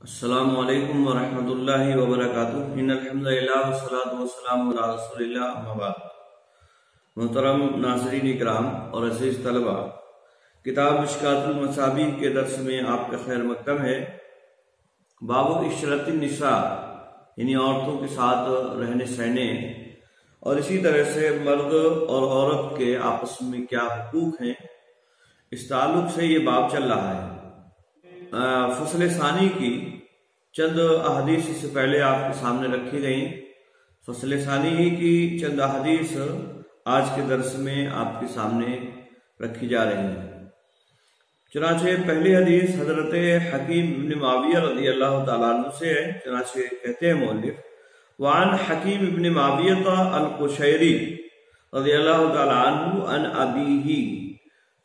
السلام علیکم ورحمۃ اللہ وبرکاتہ۔ ان الحمدللہ والصلاۃ والسلام علی رسول اللہ، اما بعد۔ محترم ناظرین اکرام اور عزیز طلبہ، کتاب مشکوٰۃ المصابیح کے درس میں آپ کا خیر مقدم ہے۔ باب عشرۃ النساء یعنی عورتوں کے ساتھ رہنے سہنے اور اسی طرح سے مرد اور عورت کے آپس میں کیا حقوق ہیں، اس تعلق سے یہ باب چل رہا ہے۔ فصل ثانی کی چند احادیث سے پہلے آپ کے سامنے رکھی گئیں۔ فصل ثانی کی چند احادیث آج کے درس میں آپ کے سامنے رکھی جا رہی ہیں۔ چنانچہ پہلی حدیث حضرت حکیم ابن معاویہ رضی اللہ تعالیٰ عنہ سے ہے۔ چنانچہ کہتے ہیں مؤلف: وعن حکیم ابن معاویہ القشیری رضی اللہ تعالیٰ عنہ عن ابیہ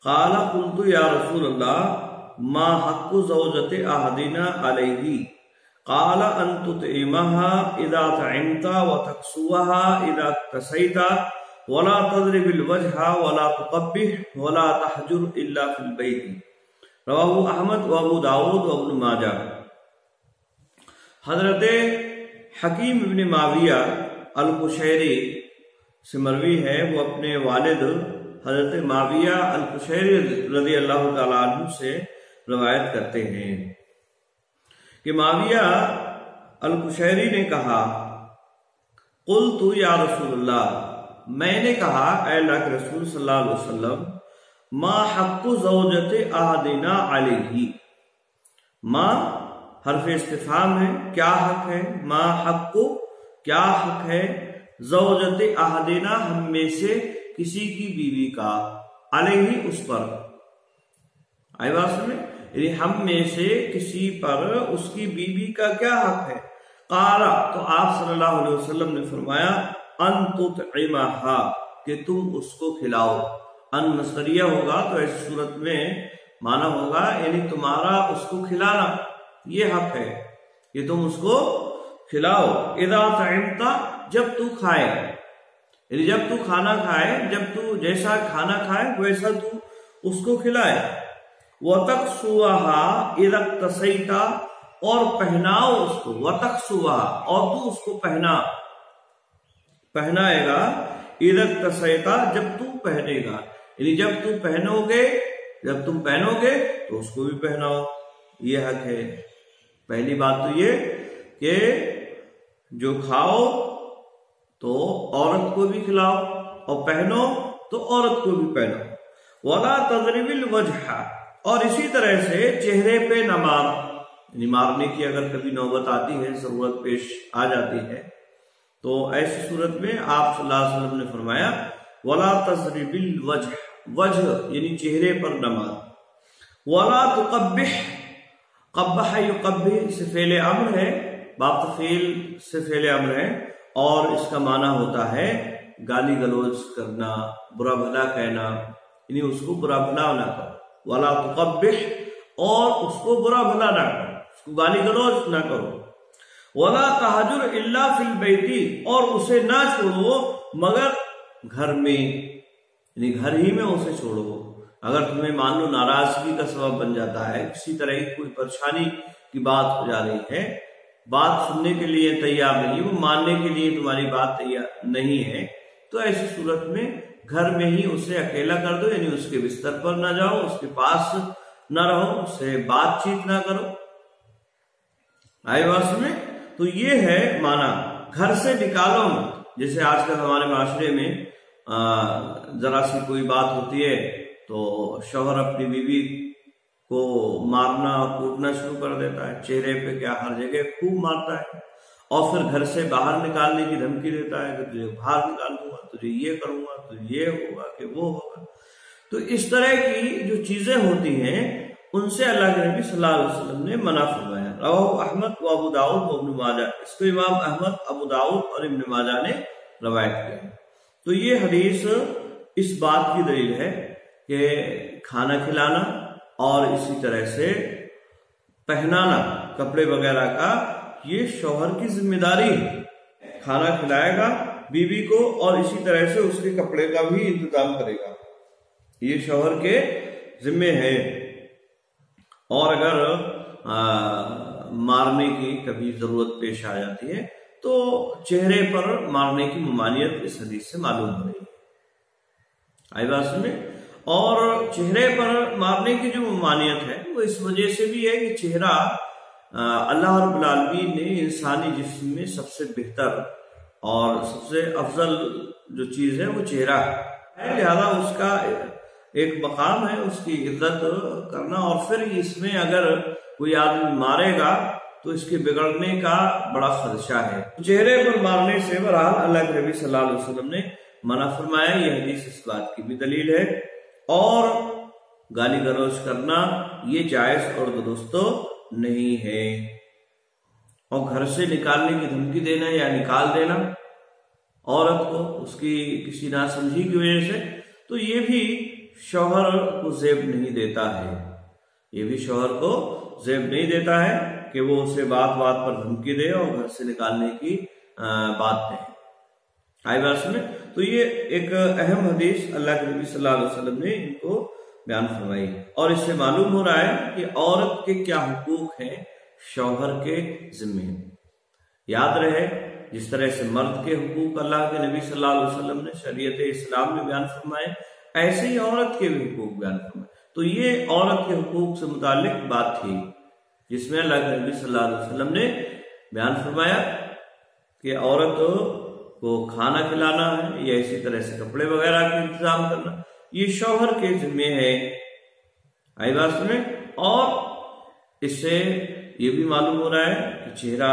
قال قلت یا رسول اللہ ما حق زوجت احدنا علیہ قال ان تطعمها اذا طعمت وتكسوها اذا اكتسيت ولا تضرب الوجه ولا تقبح ولا تحجر الا في البيت۔ رواہ احمد وابو داود وابن ماجہ۔ حضرت حکیم ابن معاویہ القشیری سے مروی ہے، وہ اپنے والد حضرت معاویہ القشیری رضی اللہ تعالیٰ عنہ سے روایت کرتے ہیں کہ معاویہ القشیری نے کہا: قلت یا رسول اللہ، میں نے کہا اے اللہ کے رسول صلی اللہ علیہ وسلم، ما حق زوجت احدنا علیہ۔ ما حرف استفہام ہے، کیا حق ہے؟ ما حق، کیا حق ہے؟ زوجت احدنا، ہم میں سے کسی کی بیوی کا، علیہ، اس پر۔ آئی بات سمجھ؟ یعنی ہم میں سے کسی پر اس کی بیوی کا کیا حق ہے؟ قال، تو آپ صلی اللہ علیہ وسلم نے فرمایا: ان تطعمها، کہ تم اس کو کھلاؤ۔ ان مصدریہ ہوگا تو ایسی صورت میں معنی ہوگا یعنی تمہارا اس کو کھلانا، یہ حق ہے کہ تم اس کو کھلاؤ۔ اذا طعمت، جب تو کھائے، یعنی جب تو کھانا کھائے، جب تو جیسا کھانا کھائے ویسا تو اس کو کھلائے۔ وَتَكْسُوَهَا إِذَا اكْتَسَيْتَ، اور پہناؤ اس کو۔ وَتَكْسُوَهَا، اور تو اس کو پہنائے گا۔ إِذَا اكْتَسَيْتَ، جب تو پہنے گا، یعنی جب تم پہنو گے تو اس کو بھی پہناؤ، یہ حق ہے۔ پہلی بات تو یہ کہ جو کھاؤ تو عورت کو بھی کھلاؤ، اور پہنو تو عورت کو بھی پہناؤ۔ وَلَا تَضْرِبِ الْوَجْهَ، اور اسی طرح سے چہرے پہ نہ مار، یعنی مارنے کی اگر کبھی نوبت آتی ہے، ضرورت پیش آ جاتی ہے، تو ایسی صورت میں آپ صلی اللہ علیہ وسلم نے فرمایا: وَلَا تَضْرِبِ الْوَجْهَ، وجہ یعنی چہرے پر نہ مار۔ وَلَا تُقَبِّحْ، قبح یقبح سے فعل امر ہے، باب تفعیل سے فعل امر ہے، اور اس کا معنی ہوتا ہے گالی گلوچ کرنا، برا بھلا کہنا، یعنی اس کو برا بھلا نہ کرو۔ وَلَا تُقَبِّحْ، اور اس کو برا بھلا نہ کرو، اس کو گالی گلوچ نہ کرو۔ وَلَا تَحْجُرْ إِلَّا فِي الْبَيْتِ، اور اسے نہ چھوڑو مگر گھر میں، یعنی گھر ہی میں اسے چھوڑو۔ اگر تمہیں مان لو ناراضگی کا سبب بن جاتا ہے، کسی طرح کی کوئی پریشانی کی بات ہو جا رہی ہے، بات سننے کے لیے تیار نہیں، وہ ماننے کے لیے تمہاری بات تیار نہیں ہے، تو ایسی صورت میں گھر میں ہی اسے اکیلا کر دو، یعنی اس کے بستر پر نہ جاؤ، اس کے پاس نہ رہو، اس سے بات چیت نہ کرو۔ آئے بات میں تو یہ ہے معنی، گھر سے نکالو مت۔ جیسے آج کل ہمارے معاشرے میں ذرا سی کوئی بات ہوتی ہے تو شوہر اپنی بیوی کو مارنا کوٹنا شروع کر دیتا ہے، چہرے پہ کیا ہر جگہ خوب مارتا ہے، اور پھر گھر سے باہر نکالنے کی دھمکی دیتا ہے کہ تجھے باہر نکال دوں گا، تجھے یہ کروں گا، تجھے یہ ہوگا کہ وہ ہوگا۔ تو اس طرح کی جو چیزیں ہوتی ہیں ان سے اللہ کے نبی صلی اللہ علیہ وسلم نے منع فرمایا۔ رواہ احمد و ابو داود و ابن ماجہ، اس کو امام احمد، ابو داود اور ابن ماجہ نے روایت کیا۔ تو یہ حدیث اس بات کی دلیل ہے کہ کھانا کھلانا اور اسی طرح سے پہنانا کپڑے وغیرہ کا یہ شوہر کی ذمہ داری ہے۔ کھانا کھلائے گا بیوی کو اور اسی طرح سے اس کے کپڑے کا بھی انتظام کرے گا، یہ شوہر کے ذمے ہے۔ اور اگر مارنے کی کبھی ضرورت پیش آ جاتی ہے تو چہرے پر مارنے کی ممانعت اس حدیث سے معلوم ہو رہی ہے. آئی بات سمجھ میں؟ اور چہرے پر مارنے کی جو ممانعت ہے وہ اس وجہ سے بھی ہے کہ چہرہ اللہ رب العالمین نے انسانی جسم میں سب سے بہتر اور سب سے افضل جو چیز ہے وہ چہرہ ہے، لہذا اس کا ایک مقام ہے اس کی عزت کرنا. اور پھر اس میں اگر کوئی آدمی مارے گا تو اس کے بگڑنے کا بڑا خدشہ ہے. چہرے پر مارنے سے بہرحال اللہ کے نبی صلی اللہ علیہ وسلم نے منع فرمایا. یہ حدیث اس بات کی بھی دلیل ہے. اور گالی گلوچ کرنا یہ جائز اور درست نہیں ہے. اور گھر سے نکالنے کی دھمکی دینا یا نکال دینا عورت کو اس کی کسی ناسمجھی کی وجہ سے، تو یہ بھی شوہر کو زیب نہیں دیتا ہے. یہ بھی شوہر کو زیب نہیں دیتا ہے کہ وہ اسے بات بات پر دھمکی دے اور گھر سے نکالنے کی بات کہے. آئی بات سمجھ؟ تو یہ ایک اہم حدیث اللہ کے نبی صلی اللہ علیہ وسلم نے ان کو بیان فرمائی. اور اس سے معلوم ہو رہا ہے کہ عورت کے کیا حقوق ہیں شوہر کے ذمے. یاد رہے جس طرح سے مرد کے حقوق اللہ کے نبی صلی اللہ علیہ وسلم نے شریعت اسلام میں بیان فرمائے، ایسے ہی عورت کے بھی حقوق بیان فرمائے. تو یہ عورت کے حقوق سے متعلق بات تھی جس میں اللہ کے نبی صلی اللہ علیہ وسلم نے بیان فرمایا کہ عورت کو کھانا کھلانا ہے یا اسی طرح سے کپڑے وغیرہ کا انتظام کرنا یہ شوہر کے ذمے ہے. آئی بات میں؟ اور اس سے یہ بھی معلوم ہو رہا ہے کہ چہرہ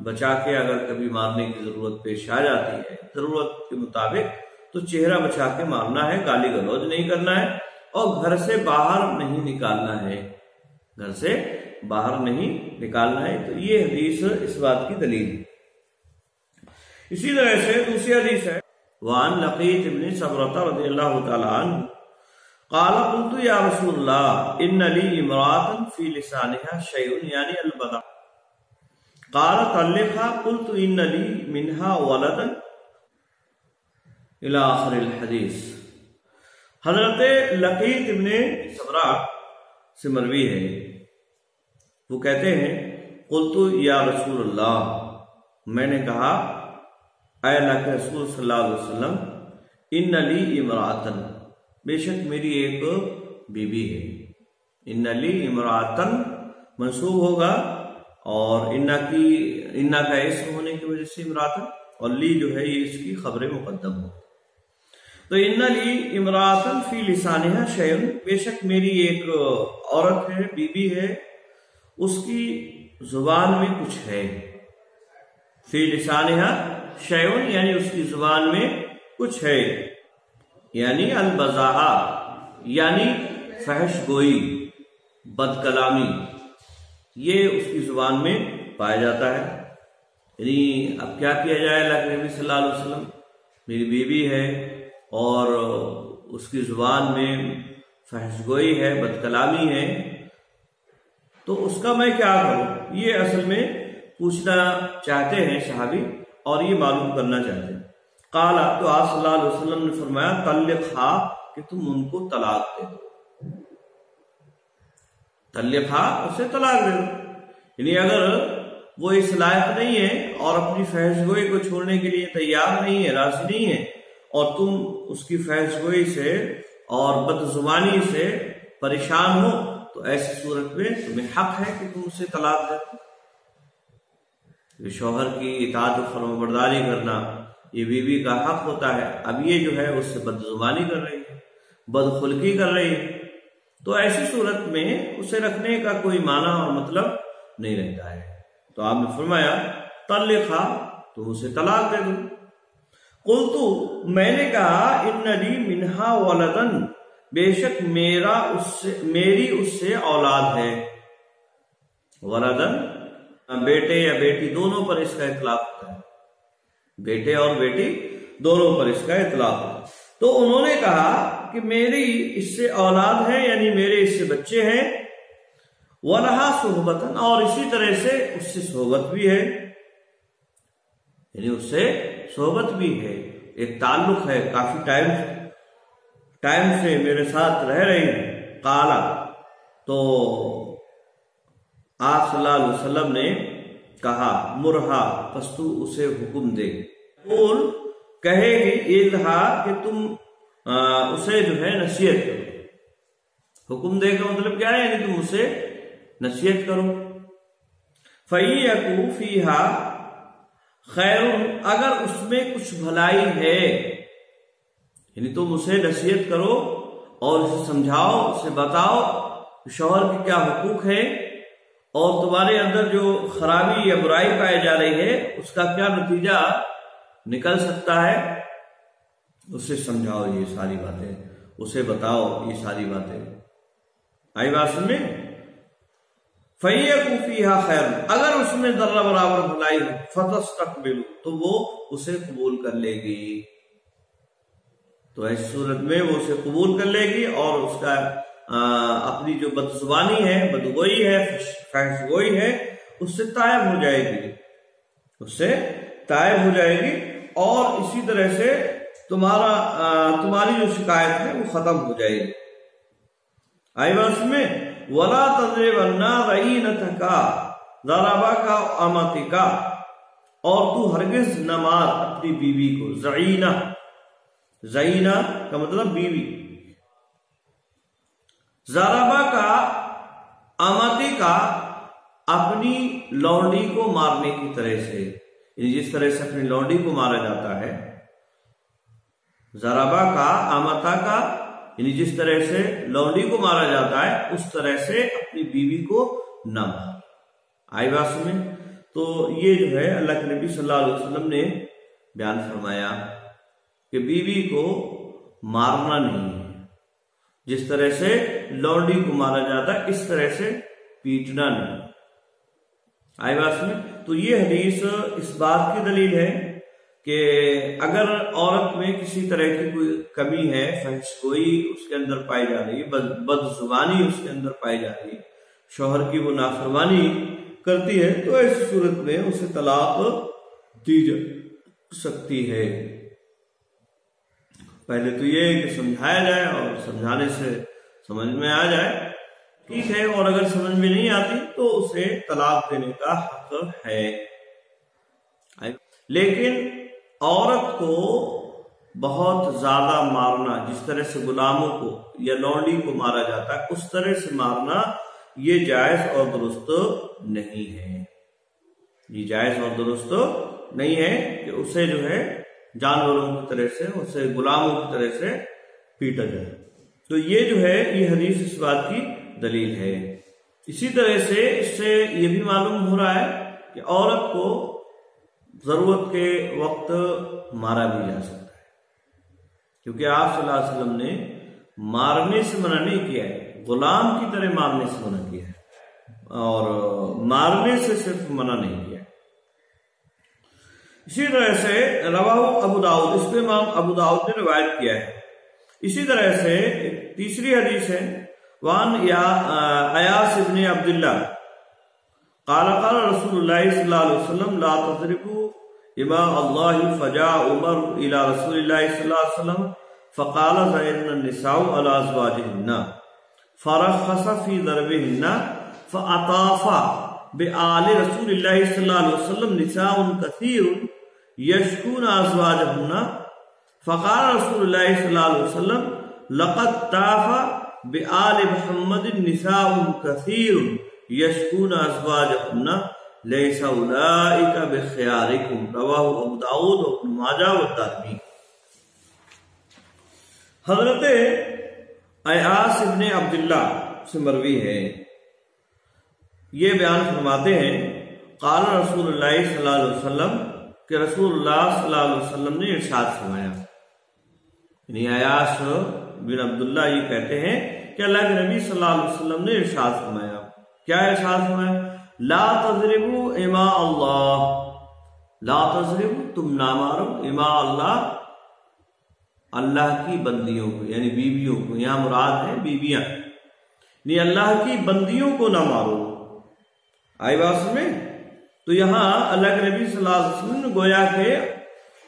بچا کے اگر کبھی مارنے کی ضرورت پیش آ جاتی ہے ضرورت کے مطابق تو چہرہ بچا کے مارنا ہے، گالی گلوچ نہیں کرنا ہے اور گھر سے باہر نہیں نکالنا ہے. گھر سے باہر نہیں نکالنا ہے. تو یہ حدیث اس بات کی دلیل ہے. اسی طرح سے دوسری حدیث ہے وعن لقیط بن صبرۃ رضی اللہ تعالی عنہ قال قلت یا رسول اللہ ان لی امرأة فی لسانها شیء یعنی البضع قال طلقها قلت ان لی منها ولدا الى آخر الحدیث. حضرت لقیط ابن صبرہ سے مروی ہے، وہ کہتے ہیں قلت یا رسول اللہ، میں نے کہا اے اللہ کے رسول صلی اللہ علیہ وسلم، ان لی امرأۃ، بے شک میری ایک بیوی ہے. ان لی امرأۃ منصوب ہوگا اور انا کا اسم ہونے کی وجہ سے امرأۃ، اور لی جو ہے یہ اس کی خبر مقدم ہو. تو ان لی امرأۃ فی لسانها شیء، بے شک میری ایک عورت ہے، بیوی ہے، اس کی زبان میں کچھ ہے. فی لسانها شیء یعنی اس کی زبان میں کچھ ہے، یعنی البذاء یعنی فحش گوئی، بد کلامی، یہ اس کی زبان میں پایا جاتا ہے. یعنی اب کیا کیا جائے، اللہ کے نبی صلی اللہ علیہ وسلم میری بیوی ہے اور اس کی زبان میں فحش گوئی ہے، بد کلامی ہے، تو اس کا میں کیا کروں؟ یہ اصل میں پوچھنا چاہتے ہیں صحابی اور یہ معلوم کرنا چاہتے ہیں. قال، تو آپ صلی اللہ علیہ وسلم نے فرمایا طلقھا، کہ تم ان کو طلاق دے دو. طلقھا، اسے طلاق دے دو. یعنی اگر وہ اس لائق نہیں ہے اور اپنی فحش گوئی کو چھوڑنے کے لیے تیار نہیں ہے، راضی نہیں ہے، اور تم اس کی فحش گوئی سے اور بد زبانی سے پریشان ہو، تو ایسی صورت میں تمہیں حق ہے کہ تم اسے طلاق دے دو. شوہر کی اطاعت و فرمانبرداری کرنا یہ بیوی کا حق ہوتا ہے. اب یہ جو ہے اس سے بد زبانی کر رہی ہے، بد خلقی کر رہی ہے، تو ایسی صورت میں اسے رکھنے کا کوئی معنی اور مطلب نہیں رہتا ہے. تو آپ نے فرمایا طلقھا، تم اسے طلاق دے دو. قلتو، میں نے کہا ان لی منہا ولدن، بے شک میری اس سے اولاد ہے. ولدن بیٹے یا بیٹی دونوں پر اس کا اطلاق ہوتا ہے، بیٹے اور بیٹی دونوں پر اس کا اطلاق ہوتا ہے. تو انہوں نے کہا کہ میری اس سے اولاد ہے، یعنی میرے اس سے بچے ہیں. وَلَهَا صُحْبَةً، اور اسی طرح سے اس سے صحبت بھی ہے، یعنی اس سے صحبت بھی ہے، ایک تعلق ہے، کافی ٹائم سے میرے ساتھ رہ رہی ہے. قال، تو آپ صلی اللہ علیہ وسلم نے کہا مرہا، پس تو اسے حکم دے، قول کہے گی اذہا کہ تم اسے جو ہے نصیحت کرو، حکم دے کا مطلب کیا ہے، یعنی تم اسے نصیحت کرو، فَإِيَكُ فِيهَا خَيْرٌ اگر اس میں کچھ بھلائی ہے، یعنی تم اسے نصیحت کرو اور اسے سمجھاؤ، اسے بتاؤ شوہر کے کیا حقوق ہیں اور تمہارے اندر جو خرابی یا برائی پائی جا رہی ہے اس کا کیا نتیجہ نکل سکتا ہے، اسے سمجھاؤ یہ ساری باتیں، اسے بتاؤ یہ ساری باتیں، آئی بات سمجھے؟ فَيَكُ فِيهَا خَيْرٌ اگر اس میں ذرہ برابر بھلائی ہو، فَتَسْتَقْبِلُ تو وہ اسے قبول کر لے گی، تو ایسی صورت میں وہ اسے قبول کر لے گی اور اس کا اپنی جو بدزبانی ہے، بدگوئی ہے، فحش گوئی ہے، اس سے تائب ہو جائے گی، اس سے تائب ہو جائے گی، اور اسی طرح سے تمہاری جو شکایت ہے وہ ختم ہو جائے گی، آئی بات میں وَلَا تَضْرِبَنَّ بَعِينَتَكَ ضَرَبَكَ أَمَتِكَ اور تو ہرگز نہ مار اپنی بیوی کو، زعینہ کا مطلب بیوی، ضربہ کا امتی کا اپنی لونڈی کو مارنے کی طرح سے، یعنی جس طرح سے اپنی لونڈی کو مارا جاتا ہے، ضربہ کا امتا کا یعنی جس طرح سے لونڈی کو مارا جاتا ہے اس طرح سے اپنی بیوی کو نہ مار، آئی بات سمجھ؟ تو یہ جو ہے اللہ کے نبی صلی اللہ علیہ وسلم نے بیان فرمایا کہ بیوی کو مارنا نہیں ہے، جس طرح سے لونڈی کو مارا جاتا ہے اس طرح سے پیٹنا نہیں، آئی بات سمجھ؟ تو یہ حدیث اس بات کی دلیل ہے کہ اگر عورت میں کسی طرح کی کوئی کمی ہے، فحش گوئی اس کے اندر پائی جا رہی ہے، بد زبانی اس کے اندر پائی جا رہی ہے، شوہر کی وہ نافرمانی کرتی ہے، تو ایسی صورت میں اسے طلاق دی جا سکتی ہے۔ پہلے تو یہ کہ سمجھایا جائے اور سمجھانے سے سمجھ میں آ جائے ٹھیک ہے، اور اگر سمجھ میں نہیں آتی تو اسے طلاق دینے کا حق ہے، لیکن عورت کو بہت زیادہ مارنا، جس طرح سے غلاموں کو یا لونڈی کو مارا جاتا ہے اس طرح سے مارنا، یہ جائز اور درست نہیں ہے، یہ جائز اور درست نہیں ہے کہ اسے جو ہے جانوروں کی طرح سے، اسے غلاموں کی طرح سے پیٹا جائے۔ تو یہ جو ہے یہ حدیث اس بات کی دلیل ہے۔ اسی طرح سے اس سے یہ بھی معلوم ہو رہا ہے کہ عورت کو ضرورت کے وقت مارا بھی جا سکتا ہے، کیونکہ آپ صلی اللہ علیہ وسلم نے مارنے سے منع نہیں کیا ہے، غلام کی طرح مارنے سے منع کیا ہے، اور مارنے سے صرف منع نہیں کیا ہے۔ اسی طرح سے رواہ ابو داؤد، اس پہ امام ابو داؤد نے روایت کیا ہے۔ اسی طرح سے تیسری حدیث ہے وان ایاس ابن عبداللہ قال قال رسول اللہ صلی اللہ علیہ وسلم لا تضربوا اماء اللہ فجاء عمر الى رسول اللہ صلی اللہ علیہ وسلم فقال زین النساء على ازواجهن فرخص في ضربهن فاطاف بآل رسول اللہ صلی اللہ علیہ وسلم نساء كثير يشكون ازواجهن فقال رسول اللہ صلی اللہ علیہ وسلم لقد طاف بآل محمد نساء كثير يشكون ازواجهن ليس اولئك بخياركم رواه ابو داؤد وابن ماجہ والدارمی۔ حضرت ایاس ابن عبداللہ سے مروی ہے، یہ بیان فرماتے ہیں قال رسول اللہ صلی اللہ علیہ وسلم کہ رسول اللہ صلی اللہ علیہ وسلم نے ارشاد فرمایا، یعنی ایاس بن عبداللہ یہ کہتے ہیں کہ اللہ کے نبی صلی اللہ علیہ وسلم نے ارشاد فرمایا، کیا ارشاد فرمایا؟ لا تضربوا اماء اللہ، لا تضربوا تم نہ مارو اماء اللہ، اللہ کی بندیوں کو، یعنی بیویوں کو، یہاں مراد ہے بیویاں، یعنی اللہ کی بندیوں کو نہ مارو، آئی بات میں؟ تو یہاں اللہ کے نبی صلی اللہ علیہ وسلم نے گویا کہ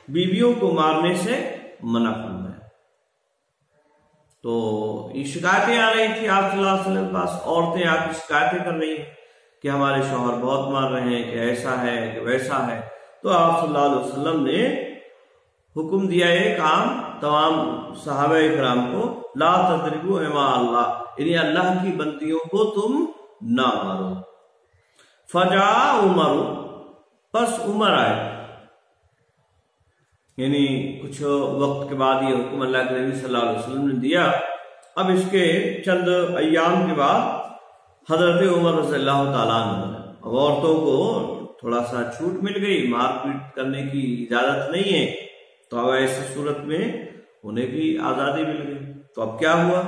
بیویوں کو مارنے سے منع فرمایا۔ تو یہ شکایتیں آ رہی تھی آپ صلی اللہ علیہ وسلم کے پاس، عورتیں آ کے شکایتیں کر رہی ہیں کہ ہمارے شوہر بہت مار رہے ہیں، کہ ایسا ہے کہ ویسا ہے، تو آپ صلی اللہ علیہ وسلم نے حکم دیا ایک عام تمام صحابہ کرام کو، لا تضربوا اماء اللہ، یعنی اللہ کی بندیوں کو تم نہ مارو۔ فجاء عمر، پس عمر آئے، یعنی کچھ وقت کے بعد یہ حکم اللہ کے نبی صلی اللہ علیہ وسلم نے دیا۔ اب اس کے چند ایام کے بعد حضرت عمر رضی اللہ تعالیٰ عنہ، اب عورتوں کو تھوڑا سا چھوٹ مل گئی، مار پیٹ کرنے کی اجازت نہیں ہے، تو اب ایسی صورت میں انہیں بھی آزادی مل گئی۔ تو اب کیا ہوا؟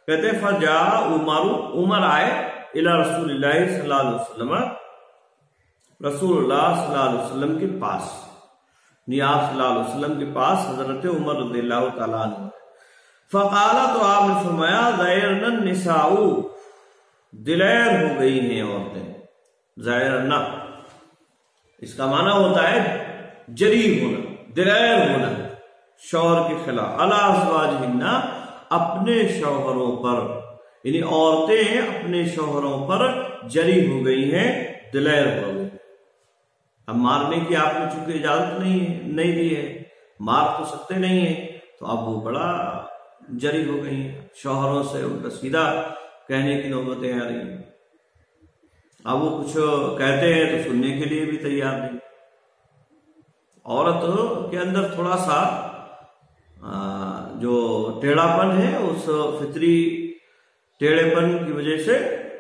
کہتے فجاء عمر، عمر آئے الی رسول اللہ صلی اللہ علیہ وسلم، رسول اللہ صلی اللہ علیہ وسلم کے پاس، آپ صلی اللہ علیہ وسلم کے پاس حضرت عمر رضی اللہ تعالیٰ عنہ۔ فقال، تو آپ نے فرمایا، ذَيْرْنَ النِّسَاءُ، دلیر ہو گئی ہیں عورتیں۔ ذَيْرْنَ اس کا معنی ہوتا ہے جری ہونا، دلیر ہونا شوہر کے خلاف، عَلَىٰ أَزْوَاجِهِنَّ، اپنے شوہروں پر، یعنی عورتیں اپنے شوہروں پر جری ہو گئی ہیں، دلیر ہو گئی۔ اب مارنے کی آپ نے چونکہ اجازت نہیں دی ہے، مار تو سکتے نہیں ہیں، تو اب وہ بڑا جری ہو گئی ہیں شوہروں سے، ان کا سیدھا کہنے کی نوبتیں آ رہی ہیں۔ اب وہ کچھ کہتے ہیں تو سننے کے لیے بھی تیار نہیں۔ عورت کے اندر تھوڑا سا جو ٹیڑھا پن ہے، اس فطری ٹیڑھے پن کی وجہ سے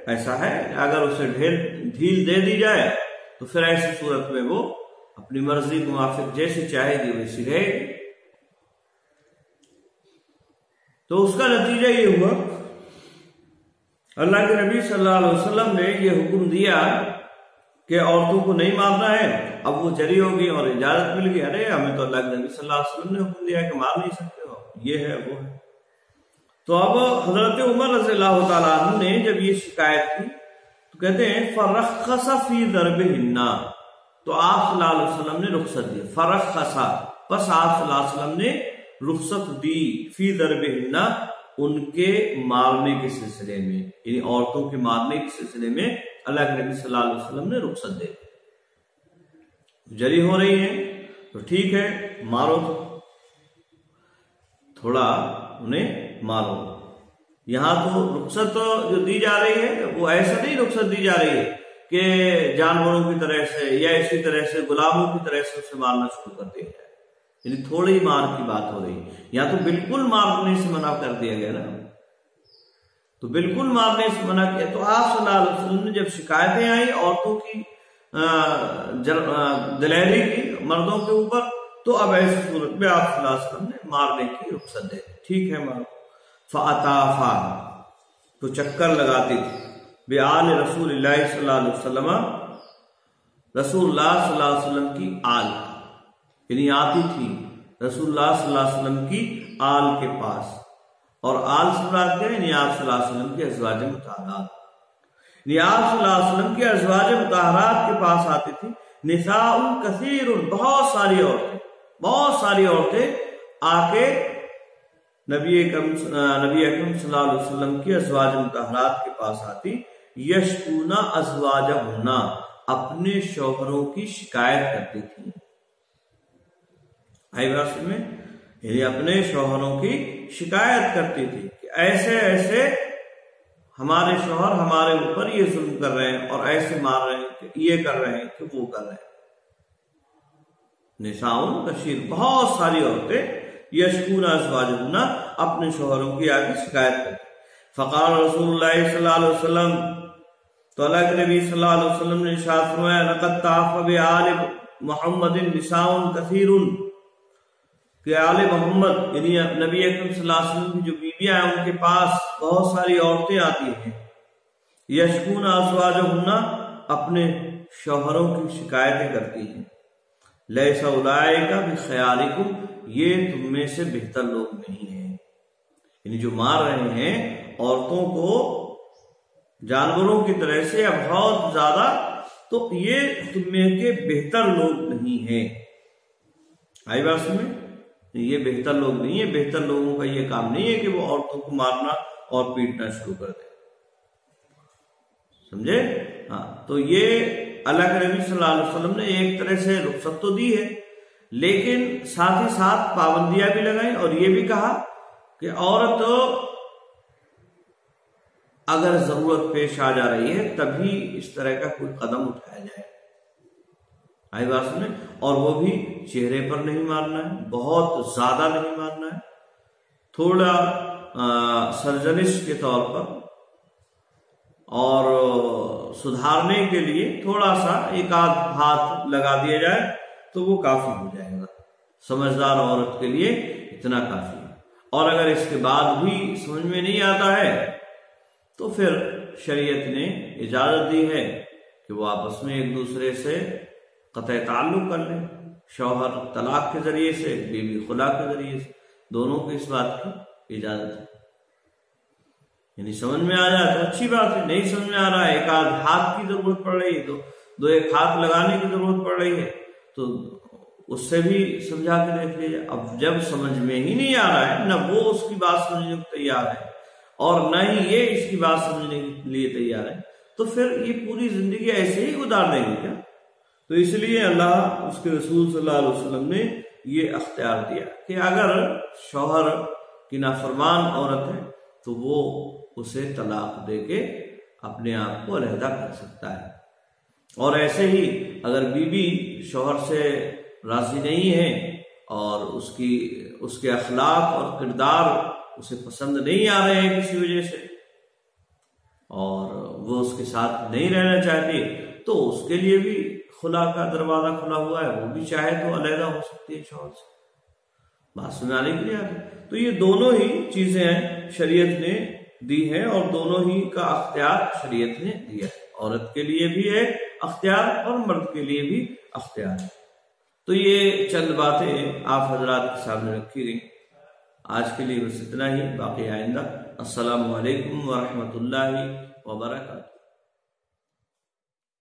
ایسا ہے، اگر اسے ڈھیل دے دی جائے تو پھر ایسی صورت میں وہ اپنی مرضی کے موافق جیسی چاہے گی ویسی رہے گی۔ تو اس کا نتیجہ یہ ہوا، اللہ کے نبی صلی اللہ علیہ وسلم نے یہ حکم دیا کہ عورتوں کو نہیں مارنا ہے۔ اب وہ جری ہوگی اور اجازت مل گئی، ارے ہمیں تو اللہ کے نبی صلی اللہ علیہ وسلم نے حکم دیا کہ مار نہیں سکتے ہو، یہ ہے وہ ہے۔ تو اب حضرت عمر رضی اللہ تعالیٰ عنہ نے جب یہ شکایت کی تو کہتے ہیں فرخص فی ضربہن، تو آپ صلی اللہ علیہ وسلم نے رخصت دی، فرخص، پس آپ صلی اللہ علیہ وسلم نے رخصت دی، فی ضربہن، ان کے مارنے کے سلسلے میں، یعنی عورتوں کے مارنے کے سلسلے میں اللہ کے نبی صلی اللہ علیہ وسلم نے رخصت دے دی۔ جری ہو رہی ہیں تو ٹھیک ہے، مارو، تھوڑا انہیں مارو۔ یہاں تو رخصت جو دی جا رہی ہے وہ ایسا نہیں رخصت دی جا رہی ہے کہ جانوروں کی طرح سے یا اسی طرح سے غلاموں کی طرح سے اسے مارنا شروع کر دیا جائے، یعنی تھوڑی مار کی بات ہو رہی ہے۔ یہاں تو بالکل مارنے سے منع کر دیا گیا نا، تو بالکل مارنے سے منع کیا۔ تو آپ صلی اللہ علیہ وسلم نے جب شکایتیں آئی عورتوں کی دلیری کی مردوں کے اوپر، تو اب ایسی صورت میں آپ صلی اللہ علیہ وسلم نے مارنے کی رخصت دے دی، ٹھیک ہے مارو۔ فَأَطَافَا، تو چکر لگاتی تھی، بِآلِ رسول اللہ صلی اللہ علیہ وسلم، رسول اللہ صلی اللہ علیہ وسلم کی آل، یعنی آتی تھی رسول اللہ صلی اللہ علیہ وسلم کی آل کے پاس، اور آل سے مراد کیا ہے؟ یعنی آپ صلی اللہ علیہ وسلم کی ازواج مطہرات، یعنی آپ صلی اللہ علیہ وسلم کی ازواج مطہرات کے پاس آتی تھی۔ نساء کثیر، بہت ساری عورتیں آ کے نبی اکرم صلی اللہ علیہ وسلم کی ازواج مطہرات کے پاس آتی، یشکون ازواجہن، اپنے شوہروں کی شکایت کرتی تھی۔ آئی بات میں، یعنی اپنے شوہروں کی شکایت کرتی تھی کہ ایسے ایسے ہمارے شوہر ہمارے اوپر یہ ظلم کر رہے ہیں، اور ایسے مار رہے ہیں، کہ یہ کر رہے ہیں، کہ وہ کر رہے ہیں۔ نساء کثیر، بہت ساری عورتیں، یشکون ازواجہن، اپنے شوہروں کی آگے شکایت کرتی۔ فقال رسول اللہ صلی اللہ علیہ وسلم، تو اللہ کے نبی صلی اللہ علیہ وسلم نے ارشاد فرمایا، لقد طاف بآل محمد نساء کثیر، کہ آل محمد یعنی نبی اکرم صلی اللہ علیہ وسلم کی جو بیویاں ہیں ان کے پاس بہت ساری عورتیں آتی ہیں، یشکون ازواجہن، اپنے شوہروں کی شکایتیں کرتی ہیں۔ لیس اولئک بخیارکم، یہ تم میں سے بہتر لوگ نہیں ہیں، یعنی جو مار رہے ہیں عورتوں کو جانوروں کی طرح سے یا بہت زیادہ، تو یہ تم میں کے بہتر لوگ نہیں ہیں۔ آئی بات سمجھ؟ یہ بہتر لوگ نہیں ہیں، بہتر لوگوں کا یہ کام نہیں ہے کہ وہ عورتوں کو مارنا اور پیٹنا شروع کر دیں۔ سمجھے؟ ہاں، تو یہ اللہ کے نبی صلی اللہ علیہ وسلم نے ایک طرح سے رخصت تو دی ہے، لیکن ساتھ ہی ساتھ پابندیاں بھی لگائیں، اور یہ بھی کہا کہ عورت اگر ضرورت پیش آ جا رہی ہے تبھی اس طرح کا کوئی قدم اٹھایا جائے، آئی بات سمجھے؟ اور وہ بھی چہرے پر نہیں مارنا ہے، بہت زیادہ نہیں مارنا ہے، تھوڑا سرزنش کے طور پر اور سدھارنے کے لیے تھوڑا سا ایک آدھ ہاتھ لگا دیا جائے تو وہ کافی ہو جائے گا، سمجھدار عورت کے لیے اتنا کافی ہے۔ اور اگر اس کے بعد بھی سمجھ میں نہیں آتا ہے تو پھر شریعت نے اجازت دی ہے کہ وہ آپس میں ایک دوسرے سے قطع تعلق کر لیں، شوہر طلاق کے ذریعے سے، بیوی خلا کے ذریعے سے، دونوں کو اس بات کی اجازت ہے۔ یعنی سمجھ میں آ جائے تو اچھی بات ہے، نہیں سمجھ میں آ رہا ہے، ایک آدھ ہاتھ کی ضرورت پڑ رہی ہے تو دو ایک ہاتھ لگانے کی ضرورت پڑ رہی ہے تو اس سے بھی سمجھا کے دیکھ لیجیے۔ اب جب سمجھ میں ہی نہیں آ رہا ہے، نہ وہ اس کی بات سمجھنے کو تیار ہے اور نہ ہی یہ اس کی بات سمجھنے کے لیے تیار ہے، تو پھر یہ پوری زندگی ایسے ہی گزار دیں گے کیا؟ تو اس لیے اللہ اس کے رسول صلی اللہ علیہ وسلم نے یہ اختیار دیا کہ اگر شوہر کی نافرمان عورت ہے تو وہ اسے طلاق دے کے اپنے آپ کو علیحدہ کر سکتا ہے، اور ایسے ہی اگر بیوی شوہر سے راضی نہیں ہے اور اس کے اخلاق اور کردار اسے پسند نہیں آ رہے ہیں کسی وجہ سے اور وہ اس کے ساتھ نہیں رہنا چاہتی، تو اس کے لیے بھی خلا کا دروازہ کھلا ہوا ہے، وہ بھی چاہے تو علیحدہ ہو سکتی ہے شوہر سے، بات سنانے کے لیے آتی۔ تو یہ دونوں ہی چیزیں شریعت نے دی ہیں اور دونوں ہی کا اختیار شریعت نے دیا ہے، عورت کے لیے بھی ہے اختیار اور مرد کے لیے بھی اختیار ہے۔ تو یہ چند باتیں آپ حضرات کے سامنے رکھی گئی، آج کے لیے بس اتنا ہی، باقی آئندہ۔ السلام علیکم ورحمۃ اللہ وبرکاتہ۔